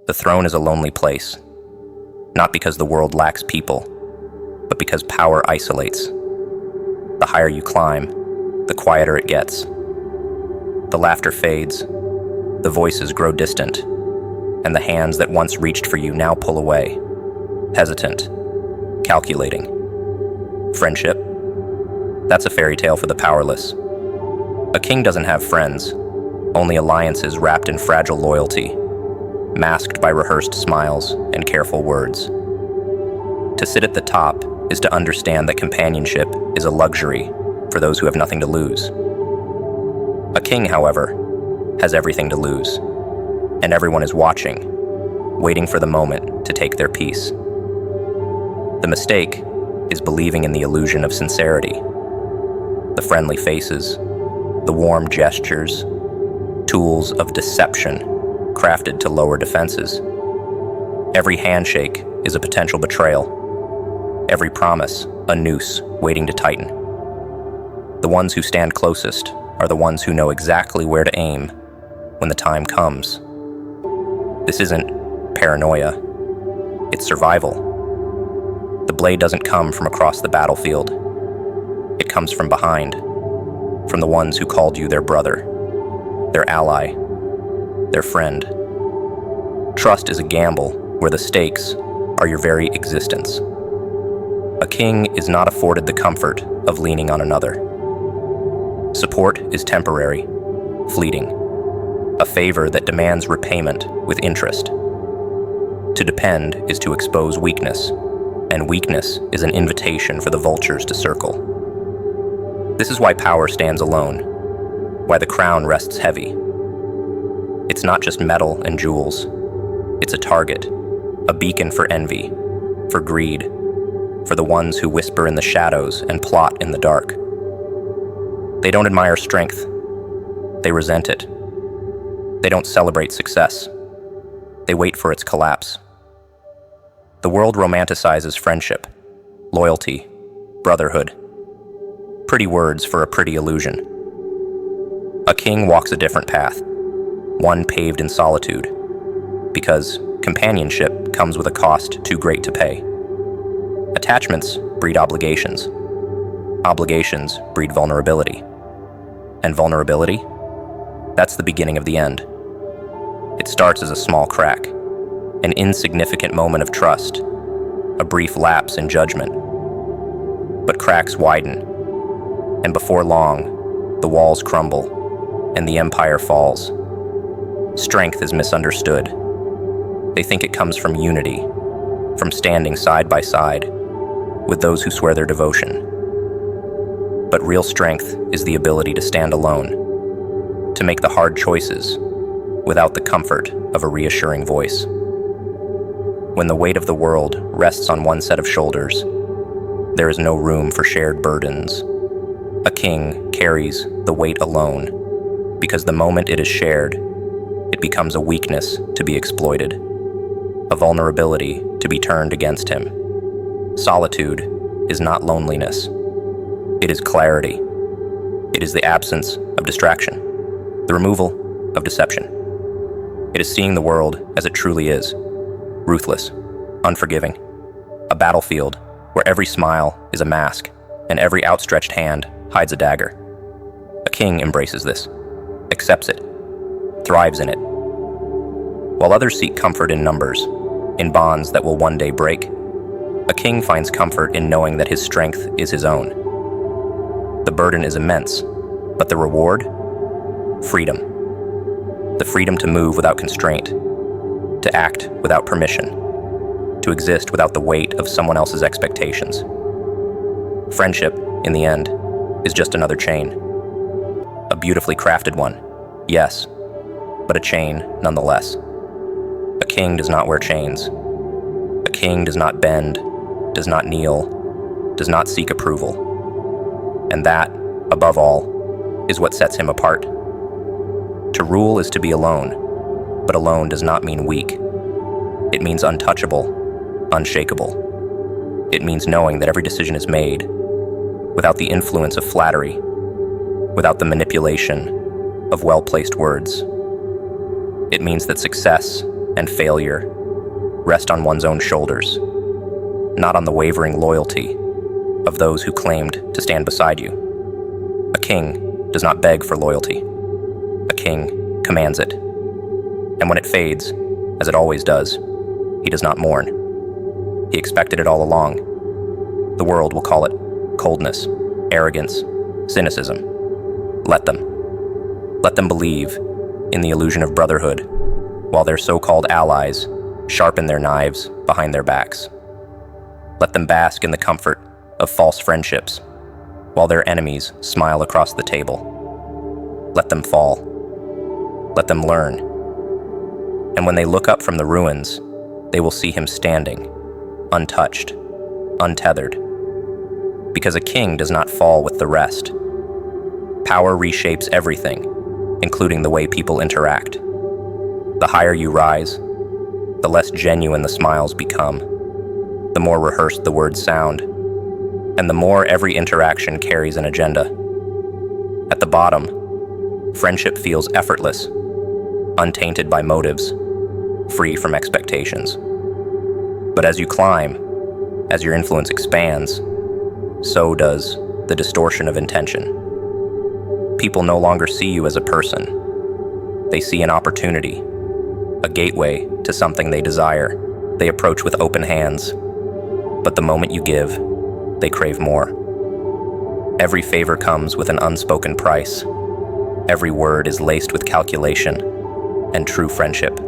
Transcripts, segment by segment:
The throne is a lonely place, not because the world lacks people, but because power isolates. The higher you climb, the quieter it gets. The laughter fades, the voices grow distant, and the hands that once reached for you now pull away, hesitant, calculating. Friendship? That's a fairy tale for the powerless. A king doesn't have friends, only alliances wrapped in fragile loyalty, masked by rehearsed smiles and careful words. To sit at the top is to understand that companionship is a luxury for those who have nothing to lose. A king, however, has everything to lose, and everyone is watching, waiting for the moment to take their piece. The mistake is believing in the illusion of sincerity. The friendly faces, the warm gestures, tools of deception crafted to lower defenses. Every handshake is a potential betrayal. Every promise, a noose waiting to tighten. The ones who stand closest are the ones who know exactly where to aim when the time comes. This isn't paranoia, it's survival. The blade doesn't come from across the battlefield. It comes from behind, from the ones who called you their brother, their ally, their friend. Trust is a gamble where the stakes are your very existence. A king is not afforded the comfort of leaning on another. Support is temporary, fleeting, a favor that demands repayment with interest. To depend is to expose weakness, and weakness is an invitation for the vultures to circle. This is why power stands alone, why the crown rests heavy. It's not just metal and jewels. It's a target, a beacon for envy, for greed, for the ones who whisper in the shadows and plot in the dark. They don't admire strength. They resent it. They don't celebrate success. They wait for its collapse. The world romanticizes friendship, loyalty, brotherhood. Pretty words for a pretty illusion. A king walks a different path, one paved in solitude, because companionship comes with a cost too great to pay. Attachments breed obligations. Obligations breed vulnerability. And vulnerability? That's the beginning of the end. It starts as a small crack, an insignificant moment of trust, a brief lapse in judgment. But cracks widen, and before long, the walls crumble, and the empire falls. Strength is misunderstood. They think it comes from unity, from standing side by side with those who swear their devotion. But real strength is the ability to stand alone, to make the hard choices without the comfort of a reassuring voice. When the weight of the world rests on one set of shoulders, there is no room for shared burdens. A king carries the weight alone, because the moment it is shared, it becomes a weakness to be exploited, a vulnerability to be turned against him. Solitude is not loneliness. It is clarity. It is the absence of distraction, the removal of deception. It is seeing the world as it truly is, ruthless, unforgiving, a battlefield where every smile is a mask and every outstretched hand hides a dagger. A king embraces this, accepts it, thrives in it. While others seek comfort in numbers, in bonds that will one day break, a king finds comfort in knowing that his strength is his own. The burden is immense, but the reward? Freedom. The freedom to move without constraint, to act without permission, to exist without the weight of someone else's expectations. Friendship, in the end, is just another chain. A beautifully crafted one, yes, but a chain nonetheless. A king does not wear chains. A king does not bend, does not kneel, does not seek approval. And that, above all, is what sets him apart. To rule is to be alone, but alone does not mean weak. It means untouchable, unshakable. It means knowing that every decision is made without the influence of flattery, without the manipulation of well-placed words. It means that success and failure rest on one's own shoulders, not on the wavering loyalty of those who claimed to stand beside you. A king does not beg for loyalty. A king commands it. And when it fades, as it always does, he does not mourn. He expected it all along. The world will call it coldness, arrogance, cynicism. Let them. Let them believe in the illusion of brotherhood, while their so-called allies sharpen their knives behind their backs. Let them bask in the comfort of false friendships, while their enemies smile across the table. Let them fall. Let them learn. And when they look up from the ruins, they will see him standing, untouched, untethered. Because a king does not fall with the rest. Power reshapes everything, including the way people interact. The higher you rise, the less genuine the smiles become, the more rehearsed the words sound, and the more every interaction carries an agenda. At the bottom, friendship feels effortless, untainted by motives, free from expectations. But as you climb, as your influence expands, so does the distortion of intention. People no longer see you as a person. They see an opportunity, a gateway to something they desire. They approach with open hands, but the moment you give, they crave more. Every favor comes with an unspoken price. Every word is laced with calculation and true friendship.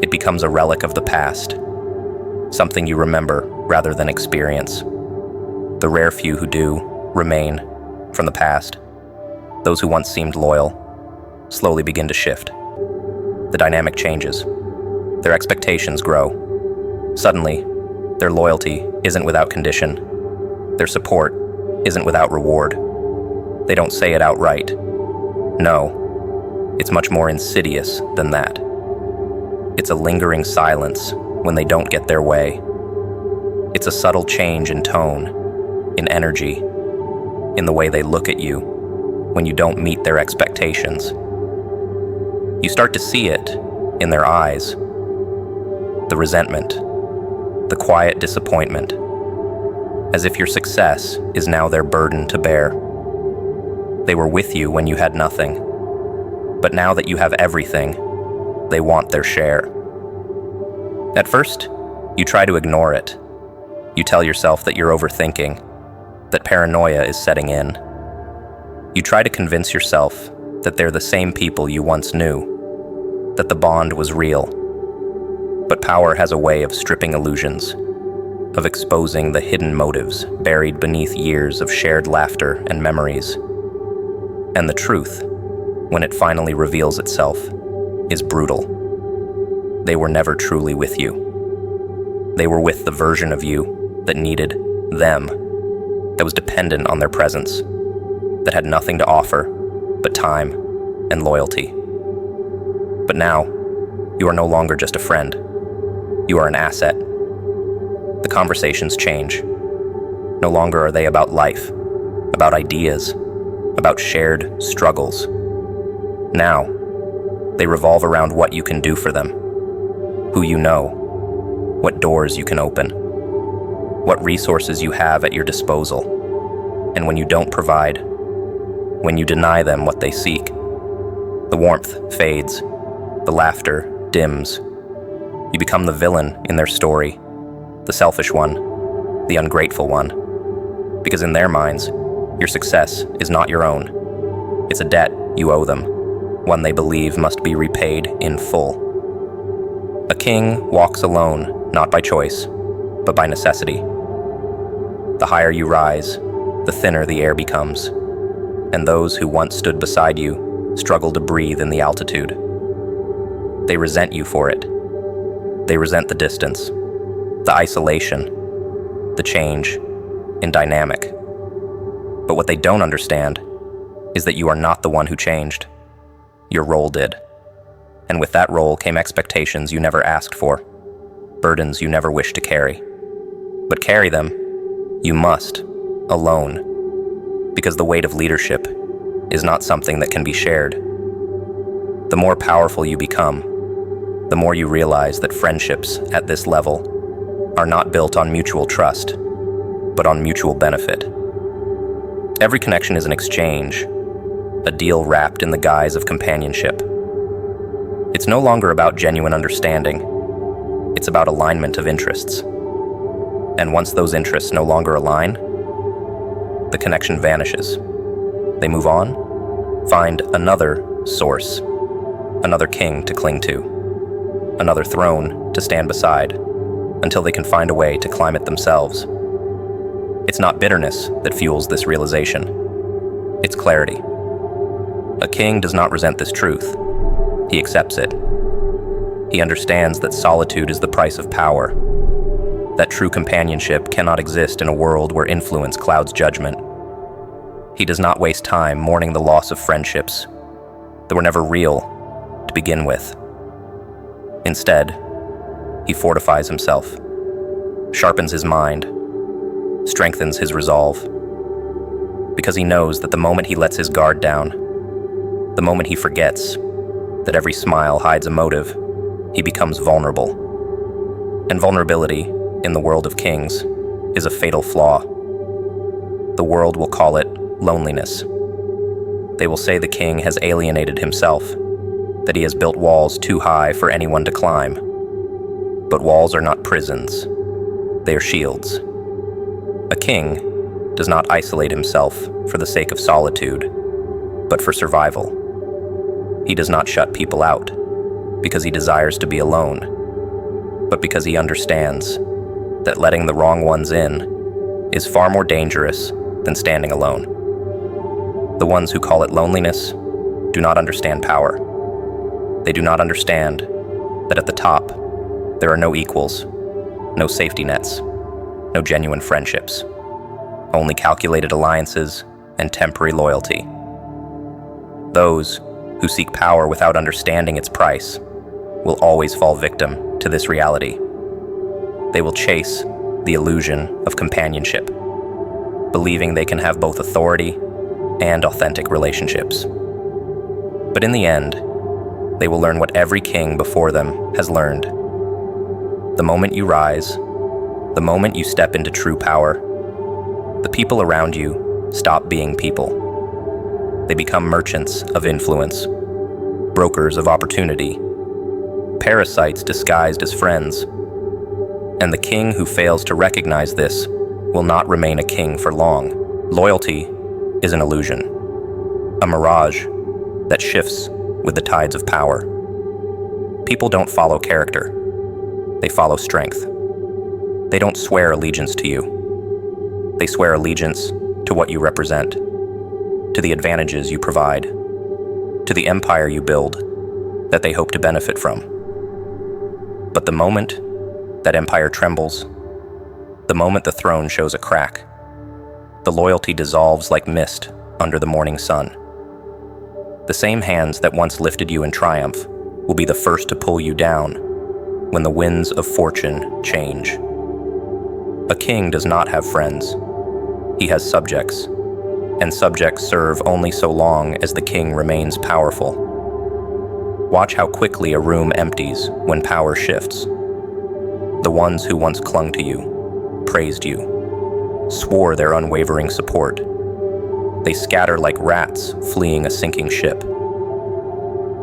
It becomes a relic of the past, something you remember rather than experience. The rare few who do remain from the past. Those who once seemed loyal slowly begin to shift. The dynamic changes. Their expectations grow. Suddenly, their loyalty isn't without condition. Their support isn't without reward. They don't say it outright. No, it's much more insidious than that. It's a lingering silence when they don't get their way. It's a subtle change in tone, in energy, in the way they look at you when you don't meet their expectations. You start to see it in their eyes. The resentment, the quiet disappointment, as if your success is now their burden to bear. They were with you when you had nothing, but now that you have everything, they want their share. At first, you try to ignore it. You tell yourself that you're overthinking, that paranoia is setting in. You try to convince yourself that they're the same people you once knew, that the bond was real. But power has a way of stripping illusions, of exposing the hidden motives buried beneath years of shared laughter and memories. And the truth, when it finally reveals itself, is brutal. They were never truly with you. They were with the version of you that needed them, that was dependent on their presence, that had nothing to offer but time and loyalty. But now, you are no longer just a friend. You are an asset. The conversations change. No longer are they about life, about ideas, about shared struggles. Now, they revolve around what you can do for them, who you know, what doors you can open, what resources you have at your disposal. And when you don't provide, when you deny them what they seek, the warmth fades, the laughter dims. You become the villain in their story, the selfish one, the ungrateful one. Because in their minds, your success is not your own. It's a debt you owe them, one they believe must be repaid in full. A king walks alone, not by choice, but by necessity. The higher you rise, the thinner the air becomes, and those who once stood beside you struggle to breathe in the altitude. They resent you for it. They resent the distance, the isolation, the change in dynamic. But what they don't understand is that you are not the one who changed. Your role did. And with that role came expectations you never asked for, burdens you never wished to carry. But carry them, you must, alone, because the weight of leadership is not something that can be shared. The more powerful you become, the the more you realize that friendships at this level are not built on mutual trust, but on mutual benefit. Every connection is an exchange, a deal wrapped in the guise of companionship. It's no longer about genuine understanding. It's about alignment of interests. And once those interests no longer align, the connection vanishes. They move on, find another source, another king to cling to, another throne to stand beside, until they can find a way to climb it themselves. It's not bitterness that fuels this realization. It's clarity. A king does not resent this truth. He accepts it. He understands that solitude is the price of power, that true companionship cannot exist in a world where influence clouds judgment. He does not waste time mourning the loss of friendships that were never real to begin with. Instead, he fortifies himself, sharpens his mind, strengthens his resolve, because he knows that the moment he lets his guard down, the moment he forgets that every smile hides a motive, he becomes vulnerable. And vulnerability, in the world of kings, is a fatal flaw. The world will call it loneliness. They will say the king has alienated himself, that he has built walls too high for anyone to climb. But walls are not prisons. They are shields. A king does not isolate himself for the sake of solitude, but for survival. He does not shut people out because he desires to be alone, but because he understands that letting the wrong ones in is far more dangerous than standing alone. The ones who call it loneliness do not understand power. They do not understand that at the top, there are no equals, no safety nets, no genuine friendships, only calculated alliances and temporary loyalty. Those who seek power without understanding its price will always fall victim to this reality. They will chase the illusion of companionship, believing they can have both authority and authentic relationships. But in the end, they will learn what every king before them has learned. The moment you rise, the moment you step into true power, the people around you stop being people. They become merchants of influence, brokers of opportunity, parasites disguised as friends. And the king who fails to recognize this will not remain a king for long. Loyalty is an illusion, a mirage that shifts with the tides of power. People don't follow character. They follow strength. They don't swear allegiance to you. They swear allegiance to what you represent, to the advantages you provide, to the empire you build that they hope to benefit from. But the moment that empire trembles, the moment the throne shows a crack, the loyalty dissolves like mist under the morning sun. The same hands that once lifted you in triumph will be the first to pull you down when the winds of fortune change. A king does not have friends. He has subjects, and subjects serve only so long as the king remains powerful. Watch how quickly a room empties when power shifts. The ones who once clung to you, praised you, swore their unwavering support. They scatter like rats fleeing a sinking ship.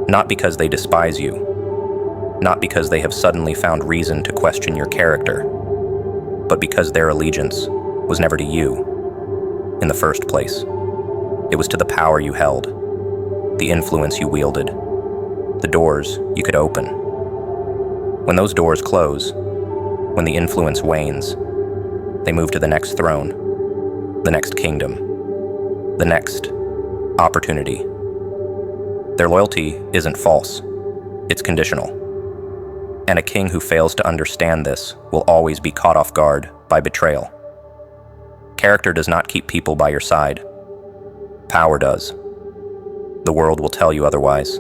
Not because they despise you, not because they have suddenly found reason to question your character, but because their allegiance was never to you in the first place. It was to the power you held, the influence you wielded, the doors you could open. When those doors close, when the influence wanes, they move to the next throne, the next kingdom, the next opportunity. Their loyalty isn't false, it's conditional. And a king who fails to understand this will always be caught off guard by betrayal. Character does not keep people by your side. Power does. The world will tell you otherwise,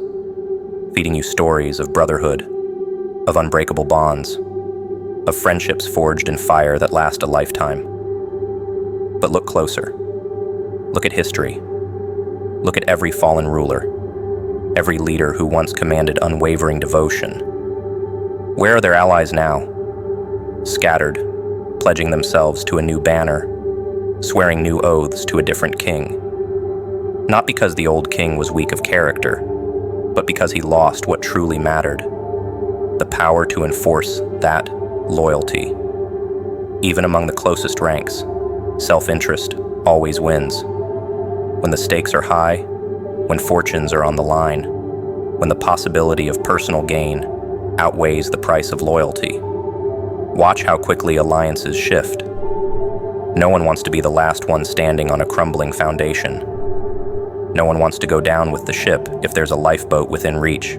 feeding you stories of brotherhood, of unbreakable bonds, of friendships forged in fire that last a lifetime. But look closer. Look at history. Look at every fallen ruler, every leader who once commanded unwavering devotion. Where are their allies now? Scattered, pledging themselves to a new banner, swearing new oaths to a different king. Not because the old king was weak of character, but because he lost what truly mattered, the power to enforce that loyalty. Even among the closest ranks, self-interest always wins. When the stakes are high, when fortunes are on the line, when the possibility of personal gain outweighs the price of loyalty. Watch how quickly alliances shift. No one wants to be the last one standing on a crumbling foundation. No one wants to go down with the ship if there's a lifeboat within reach.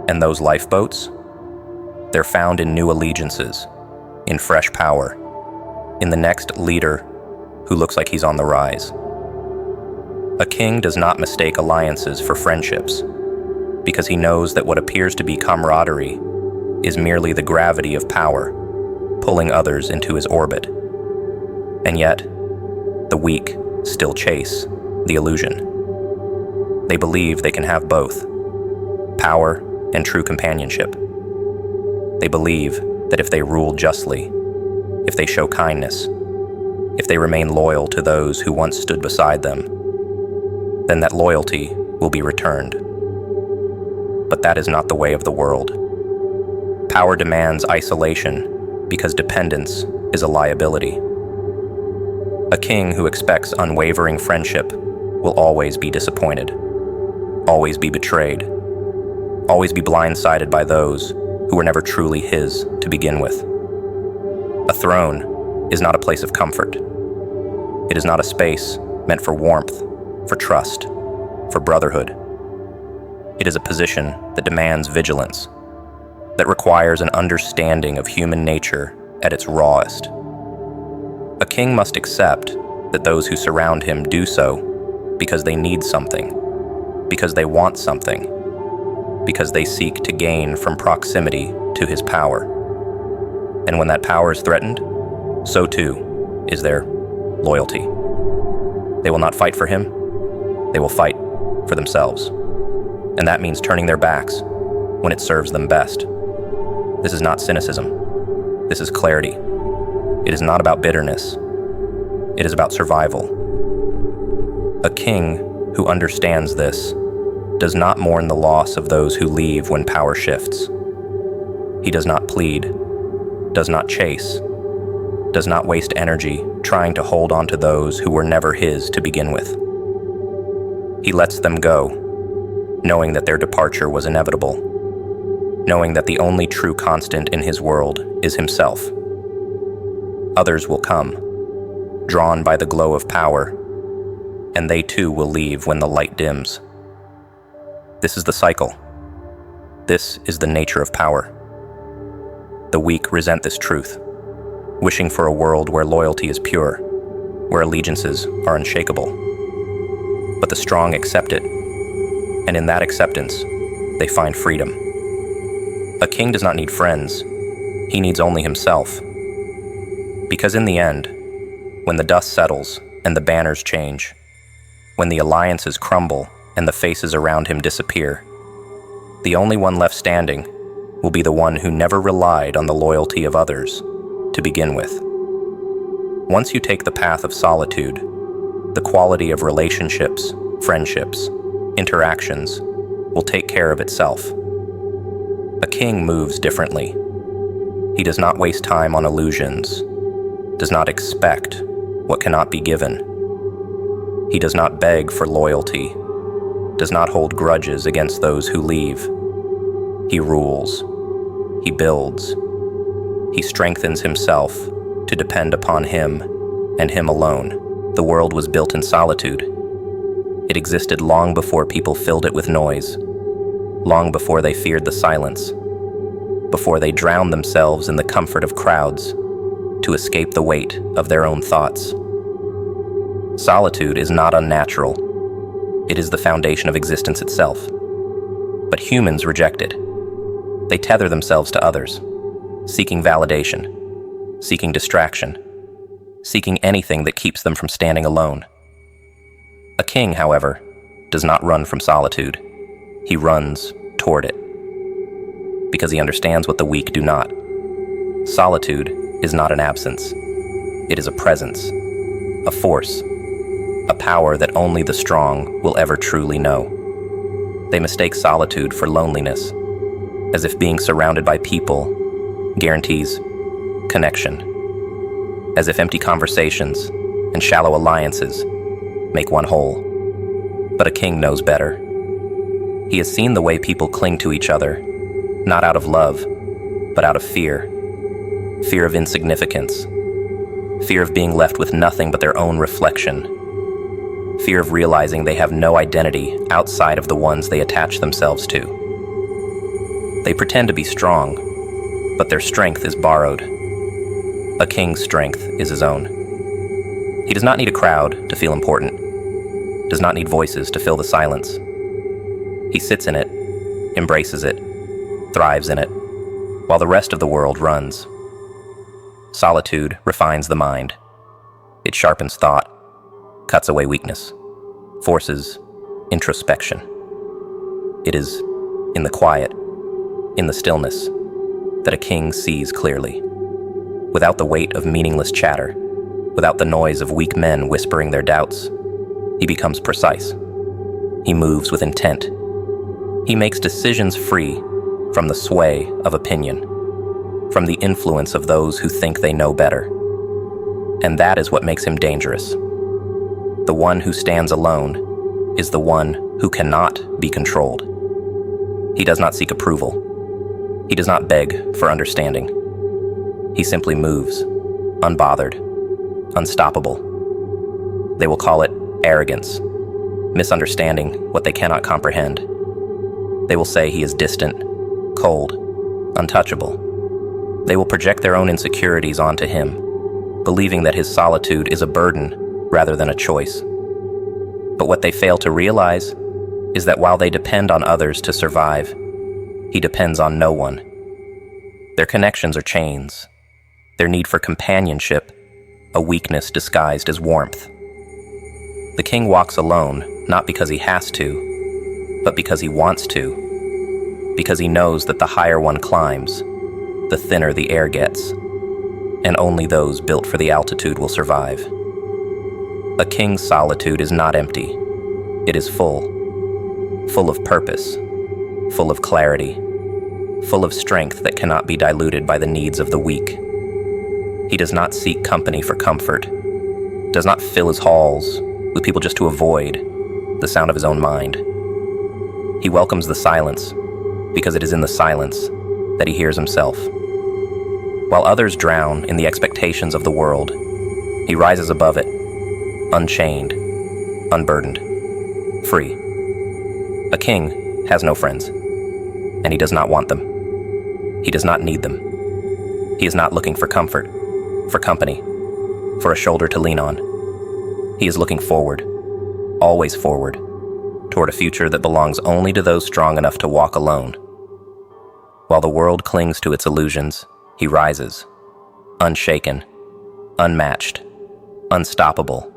And those lifeboats? They're found in new allegiances, in fresh power, in the next leader who looks like he's on the rise. A king does not mistake alliances for friendships, because he knows that what appears to be camaraderie is merely the gravity of power, pulling others into his orbit. And yet, the weak still chase the illusion. They believe they can have both, power and true companionship. They believe that if they rule justly, if they show kindness, if they remain loyal to those who once stood beside them, then that loyalty will be returned. But that is not the way of the world. Power demands isolation because dependence is a liability. A king who expects unwavering friendship will always be disappointed, always be betrayed, always be blindsided by those who were never truly his to begin with. A throne is not a place of comfort. It is not a space meant for warmth, for trust, for brotherhood. It is a position that demands vigilance, that requires an understanding of human nature at its rawest. A king must accept that those who surround him do so because they need something, because they want something, because they seek to gain from proximity to his power. And when that power is threatened, so too is their loyalty. They will not fight for him, they will fight for themselves. And that means turning their backs when it serves them best. This is not cynicism. This is clarity. It is not about bitterness. It is about survival. A king who understands this does not mourn the loss of those who leave when power shifts. He does not plead, does not chase, does not waste energy trying to hold on to those who were never his to begin with. He lets them go, knowing that their departure was inevitable, knowing that the only true constant in his world is himself. Others will come, drawn by the glow of power, and they too will leave when the light dims. This is the cycle. This is the nature of power. The weak resent this truth, wishing for a world where loyalty is pure, where allegiances are unshakable. But the strong accept it, and in that acceptance, they find freedom. A king does not need friends. He needs only himself. Because in the end, when the dust settles and the banners change, when the alliances crumble and the faces around him disappear, the only one left standing will be the one who never relied on the loyalty of others to begin with. Once you take the path of solitude, the quality of relationships, friendships, interactions will take care of itself. A king moves differently. He does not waste time on illusions, does not expect what cannot be given. He does not beg for loyalty, does not hold grudges against those who leave. He rules, he builds, he strengthens himself to depend upon him and him alone. The world was built in solitude. It existed long before people filled it with noise, long before they feared the silence, before they drowned themselves in the comfort of crowds to escape the weight of their own thoughts. Solitude is not unnatural. It is the foundation of existence itself. But humans reject it. They tether themselves to others, seeking validation, seeking distraction, seeking anything that keeps them from standing alone. A king, however, does not run from solitude. He runs toward it. because he understands what the weak do not. Solitude is not an absence. It is a presence, a force, a power that only the strong will ever truly know. They mistake solitude for loneliness, as if being surrounded by people guarantees connection, as if empty conversations and shallow alliances make one whole. But a king knows better. He has seen the way people cling to each other, not out of love, but out of fear. Fear of insignificance. Fear of being left with nothing but their own reflection. Fear of realizing they have no identity outside of the ones they attach themselves to. They pretend to be strong, but their strength is borrowed. A king's strength is his own. He does not need a crowd to feel important, does not need voices to fill the silence. He sits in it, embraces it, thrives in it, while the rest of the world runs. Solitude refines the mind. It sharpens thought, cuts away weakness, forces introspection. It is in the quiet, in the stillness, that a king sees clearly. Without the weight of meaningless chatter, without the noise of weak men whispering their doubts, he becomes precise. He moves with intent. He makes decisions free from the sway of opinion, from the influence of those who think they know better. And that is what makes him dangerous. The one who stands alone is the one who cannot be controlled. He does not seek approval. He does not beg for understanding. He simply moves, unbothered, unstoppable. They will call it arrogance, misunderstanding what they cannot comprehend. They will say he is distant, cold, untouchable. They will project their own insecurities onto him, believing that his solitude is a burden rather than a choice. But what they fail to realize is that while they depend on others to survive, he depends on no one. Their connections are chains, their need for companionship, a weakness disguised as warmth. The king walks alone, not because he has to, but because he wants to, because he knows that the higher one climbs, the thinner the air gets, and only those built for the altitude will survive. A king's solitude is not empty. It is full of purpose, full of clarity, full of strength that cannot be diluted by the needs of the weak. He does not seek company for comfort, does not fill his halls with people just to avoid the sound of his own mind. He welcomes the silence because it is in the silence that he hears himself. While others drown in the expectations of the world, he rises above it, unchained, unburdened, free. A king has no friends, and he does not want them. He does not need them. He is not looking for comfort, for company, for a shoulder to lean on. He is looking forward, always forward, toward a future that belongs only to those strong enough to walk alone. While the world clings to its illusions, he rises, unshaken, unmatched, unstoppable,